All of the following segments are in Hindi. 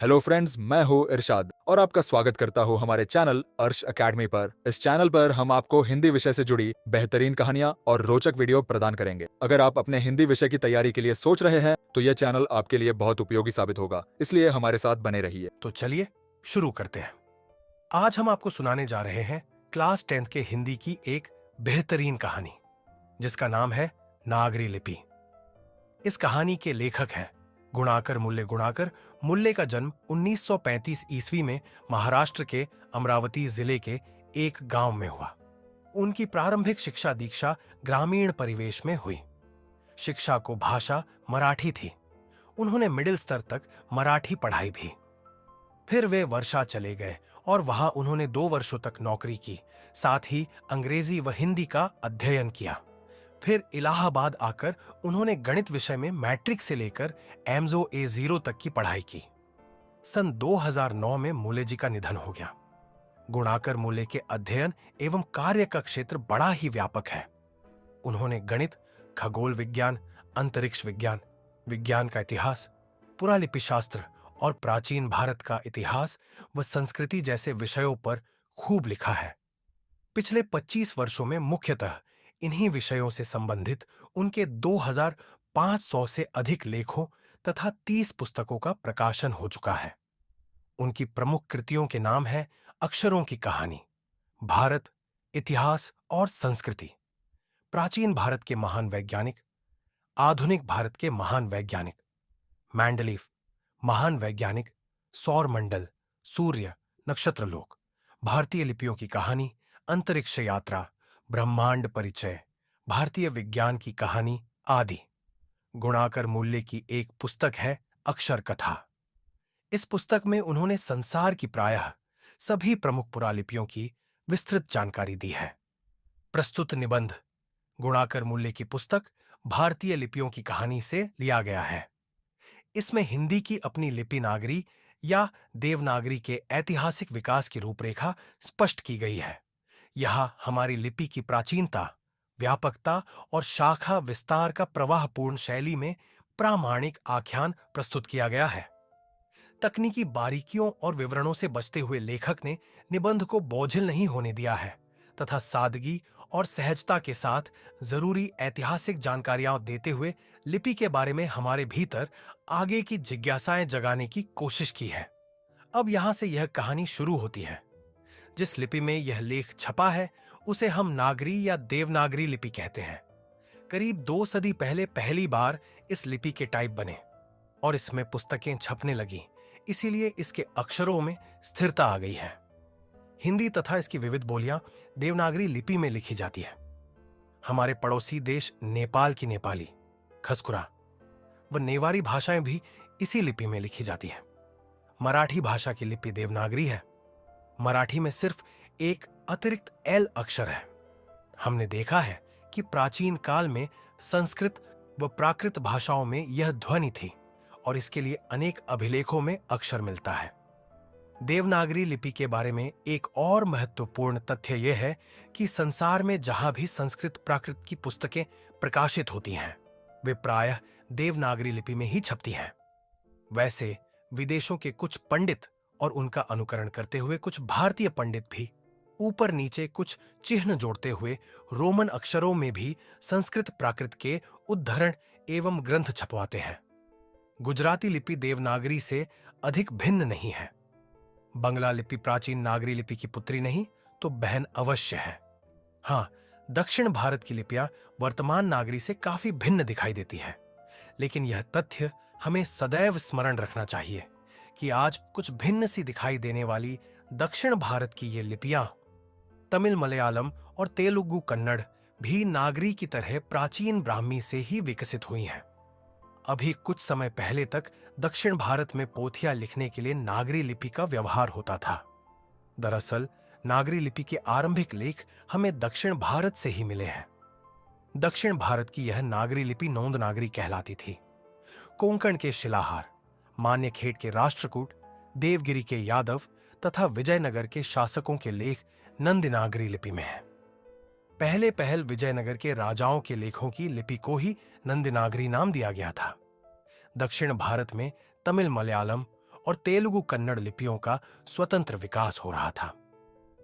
हेलो फ्रेंड्स, मैं हूँ इरशाद और आपका स्वागत करता हूँ हमारे चैनल अर्श एकेडमी पर। इस चैनल पर हम आपको हिंदी विषय से जुड़ी बेहतरीन कहानियाँ और रोचक वीडियो प्रदान करेंगे। अगर आप अपने हिंदी विषय की तैयारी के लिए सोच रहे हैं तो यह चैनल आपके लिए बहुत उपयोगी साबित होगा, इसलिए हमारे साथ बने रहिए। तो चलिए शुरू करते हैं। आज हम आपको सुनाने जा रहे हैं क्लास 10th के हिंदी की एक बेहतरीन कहानी, जिसका नाम है नागरी लिपि। इस कहानी के लेखक हैं गुणाकर मूल्य। गुणाकर मूल्य का जन्म 1935 ईस्वी में महाराष्ट्र के अमरावती जिले के एक गांव में हुआ। उनकी प्रारंभिक शिक्षा दीक्षा ग्रामीण परिवेश में हुई। शिक्षा को भाषा मराठी थी। उन्होंने मिडिल स्तर तक मराठी पढ़ाई भी। फिर वे वर्षा चले गए और वहां उन्होंने 2 वर्षों तक नौकरी की, साथ ही अंग्रेजी व हिंदी का अध्ययन किया। फिर इलाहाबाद आकर उन्होंने गणित विषय में मैट्रिक से लेकर एमजो A0 तक की पढ़ाई की। सन 2009 में मूल्य जी का निधन हो गया। गुणाकर मूल्य के अध्ययन एवं कार्य का क्षेत्र बड़ा ही व्यापक है। उन्होंने गणित, खगोल विज्ञान, अंतरिक्ष विज्ञान, विज्ञान का इतिहास, पुरालिपि शास्त्र और प्राचीन भारत का इतिहास व संस्कृति जैसे विषयों पर खूब लिखा है। पिछले 25 वर्षों में मुख्यतः इन्हीं विषयों से संबंधित उनके 2500 से अधिक लेखों तथा 30 पुस्तकों का प्रकाशन हो चुका है। उनकी प्रमुख कृतियों के नाम हैं अक्षरों की कहानी, भारत, इतिहास और संस्कृति, प्राचीन भारत के महान वैज्ञानिक, आधुनिक भारत के महान वैज्ञानिक, मैंडलीफ, महान वैज्ञानिक, सौरमंडल, सूर्य, नक्षत्रलोक, भारतीय लिपियों की कहानी, अंतरिक्ष यात्रा, ब्रह्मांड परिचय, भारतीय विज्ञान की कहानी आदि। गुणाकर मूल्य की एक पुस्तक है अक्षर कथा। इस पुस्तक में उन्होंने संसार की प्रायः सभी प्रमुख पुरालिपियों की विस्तृत जानकारी दी है। प्रस्तुत निबंध गुणाकर मूल्य की पुस्तक भारतीय लिपियों की कहानी से लिया गया है। इसमें हिंदी की अपनी लिपि नागरी या देवनागरी के ऐतिहासिक विकास की रूपरेखा स्पष्ट की गई है। यहाँ हमारी लिपि की प्राचीनता, व्यापकता और शाखा विस्तार का प्रवाहपूर्ण शैली में प्रामाणिक आख्यान प्रस्तुत किया गया है। तकनीकी बारीकियों और विवरणों से बचते हुए लेखक ने निबंध को बोझिल नहीं होने दिया है तथा सादगी और सहजता के साथ जरूरी ऐतिहासिक जानकारियां देते हुए लिपि के बारे में हमारे भीतर आगे की जिज्ञासाएं जगाने की कोशिश की है। अब यहां से यह कहानी शुरू होती है। जिस लिपि में यह लेख छपा है उसे हम नागरी या देवनागरी लिपि कहते हैं। करीब 2 सदी पहले पहली बार इस लिपि के टाइप बने और इसमें पुस्तकें छपने लगी, इसीलिए इसके अक्षरों में स्थिरता आ गई है। हिंदी तथा इसकी विविध बोलियां देवनागरी लिपि में लिखी जाती है। हमारे पड़ोसी देश नेपाल की नेपाली, खसकुरा व नेवारी भाषाएं भी इसी लिपि में लिखी जाती है। मराठी भाषा की लिपि देवनागरी है। मराठी में सिर्फ एक अतिरिक्त एल अक्षर है। हमने देखा है कि प्राचीन काल में संस्कृत व प्राकृत भाषाओं में यह ध्वनि थी और इसके लिए अनेक अभिलेखों में अक्षर मिलता है। देवनागरी लिपि के बारे में एक और महत्वपूर्ण तथ्य यह है कि संसार में जहां भी संस्कृत प्राकृत की पुस्तकें प्रकाशित होती हैं, वे प्रायः देवनागरी लिपि में ही छपती हैं। वैसे विदेशों के कुछ पंडित और उनका अनुकरण करते हुए कुछ भारतीय पंडित भी ऊपर नीचे कुछ चिन्ह जोड़ते हुए रोमन अक्षरों में भी संस्कृत प्राकृत के उद्धरण एवं ग्रंथ छपवाते हैं। गुजराती लिपि देवनागरी से अधिक भिन्न नहीं है। बंगला लिपि प्राचीन नागरी लिपि की पुत्री नहीं तो बहन अवश्य है। हाँ, दक्षिण भारत की लिपियां वर्तमान नागरी से काफी भिन्न दिखाई देती है, लेकिन यह तथ्य हमें सदैव स्मरण रखना चाहिए कि आज कुछ भिन्न सी दिखाई देने वाली दक्षिण भारत की ये लिपियां तमिल, मलयालम और तेलुगु कन्नड़ भी नागरी की तरह प्राचीन ब्राह्मी से ही विकसित हुई हैं। अभी कुछ समय पहले तक दक्षिण भारत में पोथियां लिखने के लिए नागरी लिपि का व्यवहार होता था। दरअसल नागरी लिपि के आरंभिक लेख हमें दक्षिण भारत से ही मिले हैं। दक्षिण भारत की यह नागरी लिपि नोंद नागरी कहलाती थी। कोंकण के शिलाहार, मान्यखेड़ के राष्ट्रकूट, देवगिरी के यादव तथा विजयनगर के शासकों के लेख नंदनागरी लिपि में है। पहले पहल विजयनगर के राजाओं के लेखों की लिपि को ही नंदनागरी नाम दिया गया था। दक्षिण भारत में तमिल, मलयालम और तेलुगु कन्नड़ लिपियों का स्वतंत्र विकास हो रहा था।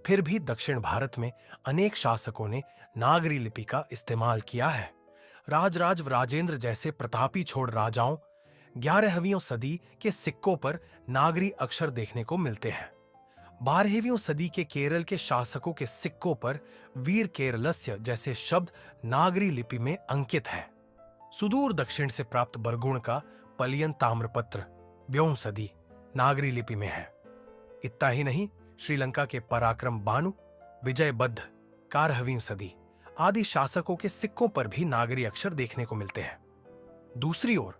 फिर भी दक्षिण भारत में अनेक शासकों ने नागरी लिपि का इस्तेमाल किया है। राजराज राजेंद्र जैसे प्रतापी छोड़ राजाओं 11वीं सदी के सिक्कों पर नागरी अक्षर देखने को मिलते हैं। 12वीं सदी के केरल के शासकों के सिक्कों पर वीर केरलस्य जैसे शब्द नागरी लिपि में अंकित है। सुदूर दक्षिण से प्राप्त बरगुण का पलियन ताम्रपत्र 2वीं सदी नागरी लिपि में है। इतना ही नहीं, श्रीलंका के पराक्रम बानु, विजयबद्ध 11वीं सदी आदि शासकों के सिक्कों पर भी नागरी अक्षर देखने को मिलते हैं। दूसरी ओर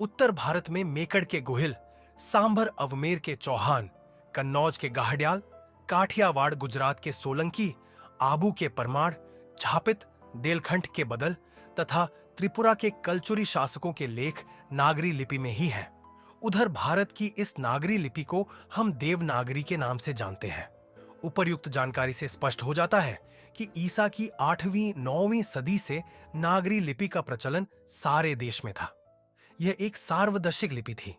उत्तर भारत में मेकड़ के गोहिल, सांभर अवमेर के चौहान, कन्नौज के गाहड्याल, काठियावाड़ गुजरात के सोलंकी, आबू के परमार, झापित देलखंड के बदल तथा त्रिपुरा के कलचुरी शासकों के लेख नागरी लिपि में ही हैं। उधर भारत की इस नागरी लिपि को हम देवनागरी के नाम से जानते हैं। उपर्युक्त जानकारी से स्पष्ट हो जाता है कि ईसा की 8वीं-9वीं सदी से नागरी लिपि का प्रचलन सारे देश में था। यह एक सार्वदर्शिक लिपि थी।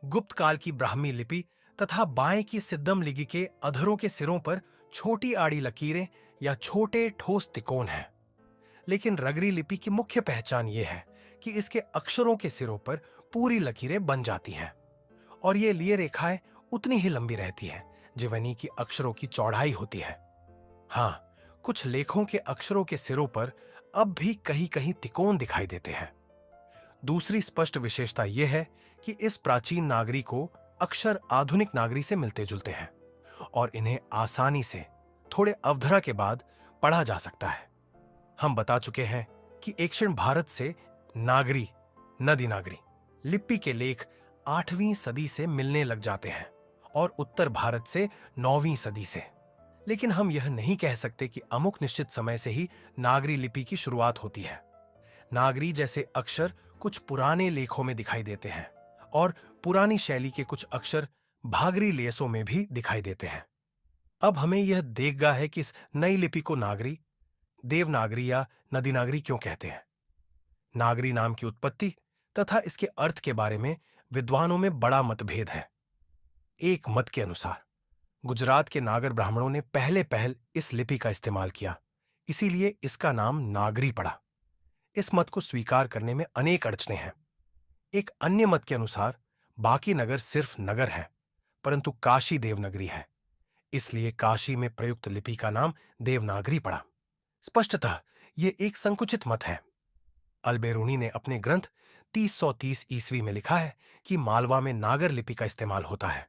गुप्त काल की ब्राह्मी लिपि तथा बाएं की सिद्धम लिपि के अधरों के सिरों पर छोटी आड़ी लकीरें या छोटे ठोस तिकोन हैं। लेकिन रगरी लिपि की मुख्य पहचान यह है कि इसके अक्षरों के सिरों पर पूरी लकीरें बन जाती हैं और ये लिए रेखाएं उतनी ही लंबी रहती हैं जितनी की अक्षरों की चौड़ाई होती है। हाँ, कुछ लेखों के अक्षरों के सिरों पर अब भी कहीं कहीं तिकोन दिखाई देते हैं। दूसरी स्पष्ट विशेषता यह है कि इस प्राचीन नागरी को अक्षर आधुनिक नागरी से मिलते जुलते हैं और इन्हें आसानी से थोड़े अवधरा के बाद पढ़ा जा सकता है। हम बता चुके हैं कि दक्षिण भारत से नागरी, नदी नागरी लिपि के लेख 8वीं सदी से मिलने लग जाते हैं और उत्तर भारत से 9वीं सदी से। लेकिन हम यह नहीं कह सकते कि अमुक निश्चित समय से ही नागरी लिपि की शुरुआत होती है। नागरी जैसे अक्षर कुछ पुराने लेखों में दिखाई देते हैं और पुरानी शैली के कुछ अक्षर भागरी लेसों में भी दिखाई देते हैं। अब हमें यह देखना है कि इस नई लिपि को नागरी, देवनागरी या नदी नागरी क्यों कहते हैं। नागरी नाम की उत्पत्ति तथा इसके अर्थ के बारे में विद्वानों में बड़ा मतभेद है। एक मत के अनुसार गुजरात के नागर ब्राह्मणों ने पहले इस लिपि का इस्तेमाल किया, इसीलिए इसका नाम नागरी पड़ा। इस मत को स्वीकार करने में अनेक अड़चनें हैं। एक अन्य मत के अनुसार बाकी नगर सिर्फ नगर है, परंतु काशी देवनगरी है, इसलिए काशी में प्रयुक्त लिपि का नाम देवनागरी पड़ा। स्पष्टतः यह एक संकुचित मत है। अलबेरूनी ने अपने ग्रंथ 330 ईस्वी में लिखा है कि मालवा में नागर लिपि का इस्तेमाल होता है।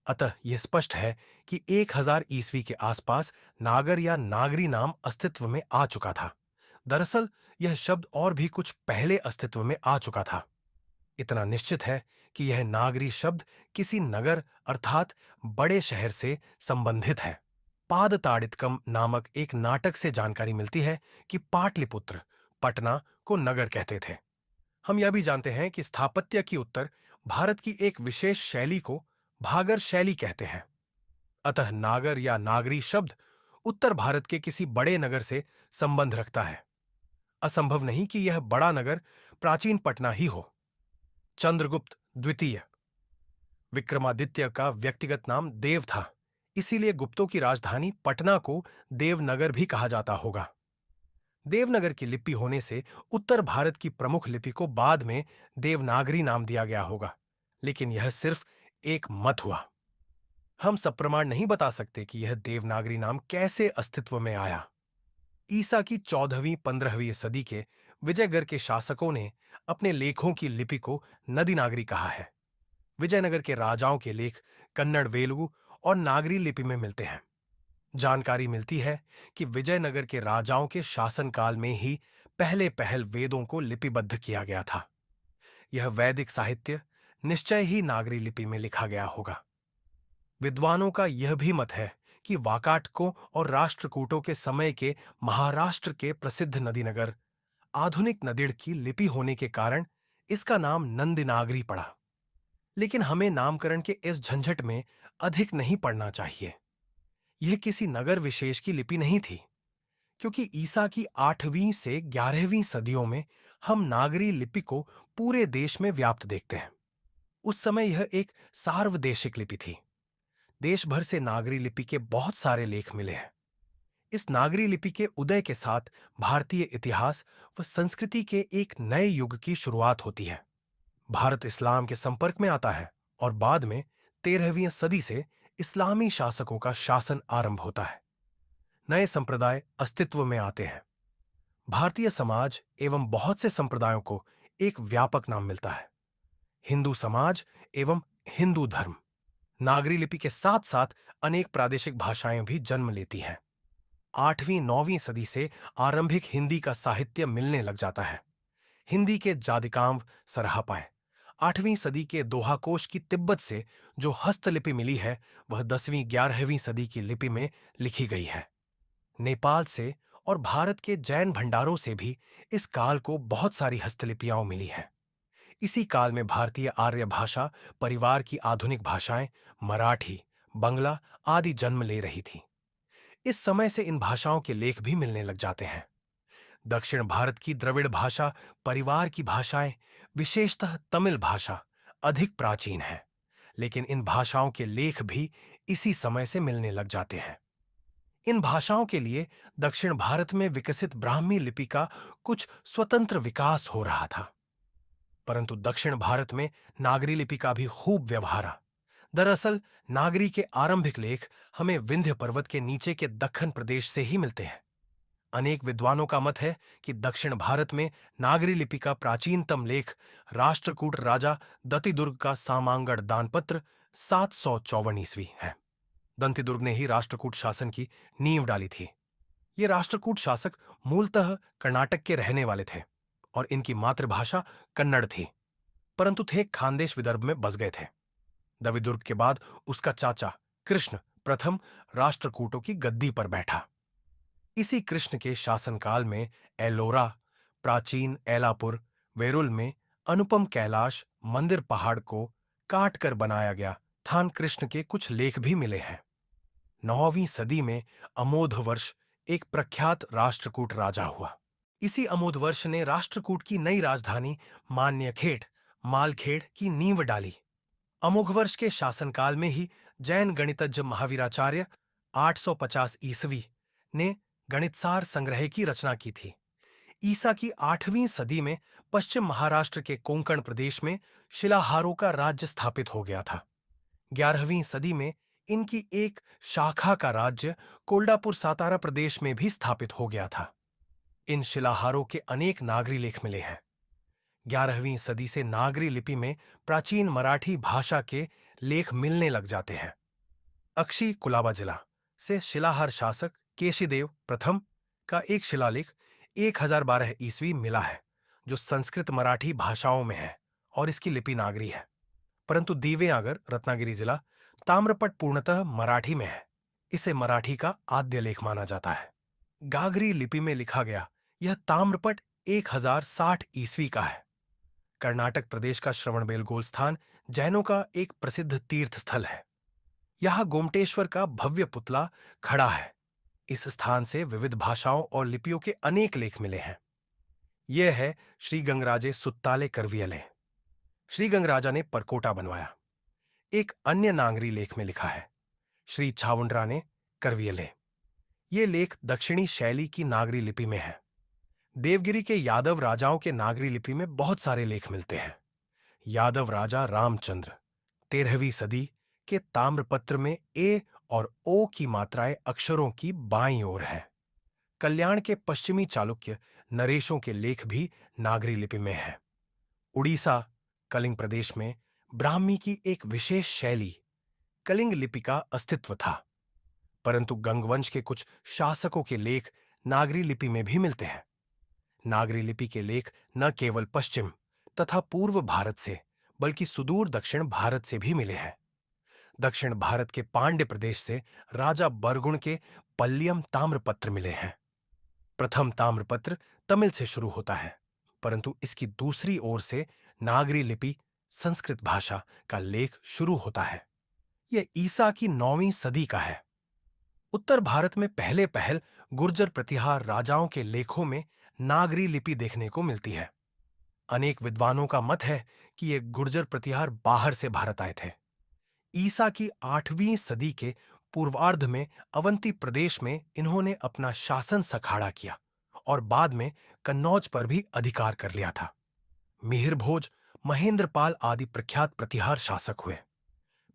अतः यह स्पष्ट है कि 1000 ईस्वी के आसपास नागर या नागरी नाम अस्तित्व में आ चुका था। दरअसल यह शब्द और भी कुछ पहले अस्तित्व में आ चुका था। इतना निश्चित है कि यह नागरी शब्द किसी नगर अर्थात बड़े शहर से संबंधित है। पादताड़ितकम नामक एक नाटक से जानकारी मिलती है कि पाटलिपुत्र, पटना को नगर कहते थे। हम यह भी जानते हैं कि स्थापत्य की उत्तर भारत की एक विशेष शैली को भागर शैली कहते हैं। अतः नागर या नागरी शब्द उत्तर भारत के किसी बड़े नगर से संबंध रखता है। असंभव नहीं कि यह बड़ा नगर प्राचीन पटना ही हो। चंद्रगुप्त द्वितीय विक्रमादित्य का व्यक्तिगत नाम देव था, इसीलिए गुप्तों की राजधानी पटना को देवनगर भी कहा जाता होगा। देवनगर की लिपि होने से उत्तर भारत की प्रमुख लिपि को बाद में देवनागरी नाम दिया गया होगा, लेकिन यह सिर्फ एक मत हुआ। हम सप्रमाण नहीं बता सकते कि यह देवनागरी नाम कैसे अस्तित्व में आया। ईसा की 14वीं-15वीं सदी के विजयगढ़ के शासकों ने अपने लेखों की लिपि को नदी नागरी कहा है। विजयनगर के राजाओं के लेख कन्नड़ वेलुगु और नागरी लिपि में मिलते हैं। जानकारी मिलती है कि विजयनगर के राजाओं के शासनकाल में ही पहल वेदों को लिपिबद्ध किया गया था। यह वैदिक साहित्य निश्चय ही नागरी लिपि में लिखा गया होगा। विद्वानों का यह भी मत है कि वाकाटकों और राष्ट्रकूटों के समय के महाराष्ट्र के प्रसिद्ध नदीनगर आधुनिक नदिड़ की लिपि होने के कारण इसका नाम नंदिनागरी पड़ा। लेकिन हमें नामकरण के इस झंझट में अधिक नहीं पड़ना चाहिए। यह किसी नगर विशेष की लिपि नहीं थी, क्योंकि ईसा की 8वीं से 11वीं सदियों में हम नागरी लिपि को पूरे देश में व्याप्त देखते हैं। उस समय यह एक सार्वदेशिक लिपि थी। देश भर से नागरी लिपि के बहुत सारे लेख मिले हैं। इस नागरी लिपि के उदय के साथ भारतीय इतिहास व संस्कृति के एक नए युग की शुरुआत होती है। भारत इस्लाम के संपर्क में आता है और बाद में 13वीं सदी से इस्लामी शासकों का शासन आरंभ होता है। नए संप्रदाय अस्तित्व में आते हैं। भारतीय समाज एवं बहुत से संप्रदायों को एक व्यापक नाम मिलता है, हिंदू समाज एवं हिंदू धर्म। नागरी लिपि के साथ साथ अनेक प्रादेशिक भाषाएं भी जन्म लेती हैं। 8वीं-9वीं सदी से आरंभिक हिंदी का साहित्य मिलने लग जाता है। हिंदी के जादिकांव सराहपाएं। 8वीं सदी के दोहाकोश की तिब्बत से जो हस्तलिपि मिली है वह 10वीं-11वीं सदी की लिपि में लिखी गई है। नेपाल से और भारत के जैन भंडारों से भी इस काल को बहुत सारी हस्तलिपियां मिली हैं। इसी काल में भारतीय आर्य भाषा परिवार की आधुनिक भाषाएं मराठी, बंगला आदि जन्म ले रही थी। इस समय से इन भाषाओं के लेख भी मिलने लग जाते हैं। दक्षिण भारत की द्रविड़ भाषा परिवार की भाषाएं, विशेषतः तमिल भाषा, अधिक प्राचीन है, लेकिन इन भाषाओं के लेख भी इसी समय से मिलने लग जाते हैं। इन भाषाओं के लिए दक्षिण भारत में विकसित ब्राह्मी लिपि का कुछ स्वतंत्र विकास हो रहा था, परंतु दक्षिण भारत में नागरी लिपि का भी खूब व्यवहार। दरअसल नागरी के आरंभिक लेख हमें विंध्य पर्वत के नीचे के दक्खन प्रदेश से ही मिलते हैं। अनेक विद्वानों का मत है कि दक्षिण भारत में नागरी लिपि का प्राचीनतम लेख राष्ट्रकूट राजा दतिदुर्ग का सामांगड़ दानपत्र 754 ईस्वी है। दंतिदुर्ग ने ही राष्ट्रकूट शासन की नींव डाली थी। ये राष्ट्रकूट शासक मूलतः कर्नाटक के रहने वाले थे और इनकी मातृभाषा कन्नड़ थी, परंतु थे खानदेश विदर्भ में बस गए थे। दविदुर्ग के बाद उसका चाचा कृष्ण प्रथम राष्ट्रकूटों की गद्दी पर बैठा। इसी कृष्ण के शासनकाल में एलोरा, प्राचीन एलापुर, वेरुल में अनुपम कैलाश मंदिर पहाड़ को काट कर बनाया गया थान कृष्ण के कुछ लेख भी मिले हैं। 9वीं सदी में अमोधवर्ष एक प्रख्यात राष्ट्रकूट राजा हुआ। इसी अमोधवर्ष ने राष्ट्रकूट की नई राजधानी मान्यखेड़, मालखेड़ की नींव डाली। अमोघवर्ष के शासनकाल में ही जैन गणितज्ञ महावीराचार्य 850 ईस्वी ने गणितसार संग्रह की रचना की थी। ईसा की 8वीं सदी में पश्चिम महाराष्ट्र के कोंकण प्रदेश में शिलाहारों का राज्य स्थापित हो गया था। 11वीं सदी में इनकी एक शाखा का राज्य कोल्डापुर सातारा प्रदेश में भी स्थापित हो गया था। इन शिलाहारों के अनेक नागरी लेख मिले हैं। 11वीं सदी से नागरी लिपि में प्राचीन मराठी भाषा के लेख मिलने लग जाते हैं। अक्षी कुलाबा जिला से शिलाहार शासक केशीदेव प्रथम का एक शिलालेख 1012 ईस्वी मिला है, जो संस्कृत मराठी भाषाओं में है और इसकी लिपि नागरी है। परंतु दीवेआगर रत्नागिरी जिला ताम्रपट पूर्णतः मराठी में है। इसे मराठी का आद्य लेख माना जाता है। गागरी लिपि में लिखा गया यह ताम्रपट 1060 ईस्वी का है। कर्नाटक प्रदेश का श्रवणबेलगोल स्थान जैनों का एक प्रसिद्ध तीर्थ स्थल है। यहाँ गोमटेश्वर का भव्य पुतला खड़ा है। इस स्थान से विविध भाषाओं और लिपियों के अनेक लेख मिले हैं। यह है श्री गंगराजे सुत्ताले करवियले। श्री गंगराजा ने परकोटा बनवाया। एक अन्य नागरी लेख में लिखा है श्री छावुंडरा ने करवियले। ये लेख दक्षिणी शैली की नागरी लिपि में है। देवगिरी के यादव राजाओं के नागरी लिपि में बहुत सारे लेख मिलते हैं। यादव राजा रामचंद्र 13वीं सदी के ताम्रपत्र में ए और ओ की मात्राएं अक्षरों की बाईं ओर है। कल्याण के पश्चिमी चालुक्य नरेशों के लेख भी नागरी लिपि में है। उड़ीसा कलिंग प्रदेश में ब्राह्मी की एक विशेष शैली कलिंग लिपि का अस्तित्व था, परंतु गंगवंश के कुछ शासकों के लेख नागरी लिपि में भी मिलते हैं। नागरी लिपि के लेख न केवल पश्चिम तथा पूर्व भारत से बल्कि सुदूर दक्षिण भारत से भी मिले हैं। दक्षिण भारत के पांड्य प्रदेश से राजा बरगुण के पल्लियम ताम्रपत्र मिले हैं। प्रथम ताम्रपत्र तमिल से शुरू होता है, परंतु इसकी दूसरी ओर से नागरी लिपि संस्कृत भाषा का लेख शुरू होता है। यह ईसा की 9वीं सदी का है। उत्तर भारत में पहले पहल गुर्जर प्रतिहार राजाओं के लेखों में नागरी लिपि देखने को मिलती है। अनेक विद्वानों का मत है कि ये गुर्जर प्रतिहार बाहर से भारत आए थे। ईसा की 8वीं सदी के पूर्वार्ध में अवंती प्रदेश में इन्होंने अपना शासन सखाड़ा किया और बाद में कन्नौज पर भी अधिकार कर लिया था। मिहिर भोज, महेंद्रपाल आदि प्रख्यात प्रतिहार शासक हुए।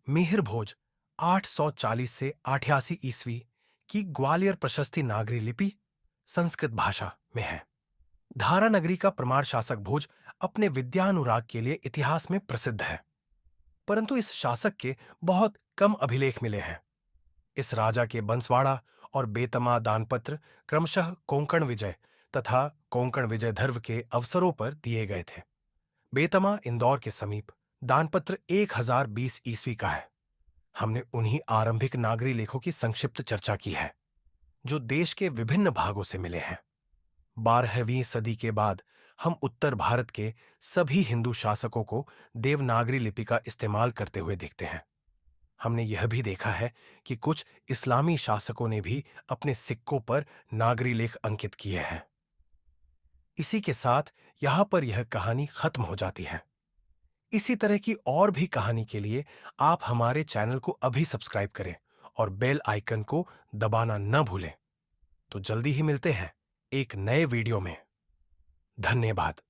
मिहिर भोज 840 से 88 ईस्वी की ग्वालियर प्रशस्ति नागरी लिपि संस्कृत भाषा में है। धारा नगरी का परमार शासक भोज अपने विद्यानुराग के लिए इतिहास में प्रसिद्ध है, परंतु इस शासक के बहुत कम अभिलेख मिले हैं। इस राजा के बंसवाड़ा और बेतमा दानपत्र क्रमशः कोंकण विजय तथा कोंकण विजय धर्व के अवसरों पर दिए गए थे। बेतमा इंदौर के समीप, दानपत्र 1020 ईस्वी का है। हमने उन्हीं आरंभिक नागरी लेखों की संक्षिप्त चर्चा की है जो देश के विभिन्न भागों से मिले हैं। 12वीं सदी के बाद हम उत्तर भारत के सभी हिंदू शासकों को देवनागरी लिपि का इस्तेमाल करते हुए देखते हैं। हमने यह भी देखा है कि कुछ इस्लामी शासकों ने भी अपने सिक्कों पर नागरी लेख अंकित किए हैं। इसी के साथ यहां पर यह कहानी खत्म हो जाती है। इसी तरह की और भी कहानी के लिए आप हमारे चैनल को अभी सब्सक्राइब करें और बेल आइकन को दबाना न भूलें। तो जल्दी ही मिलते हैं एक नए वीडियो में। धन्यवाद।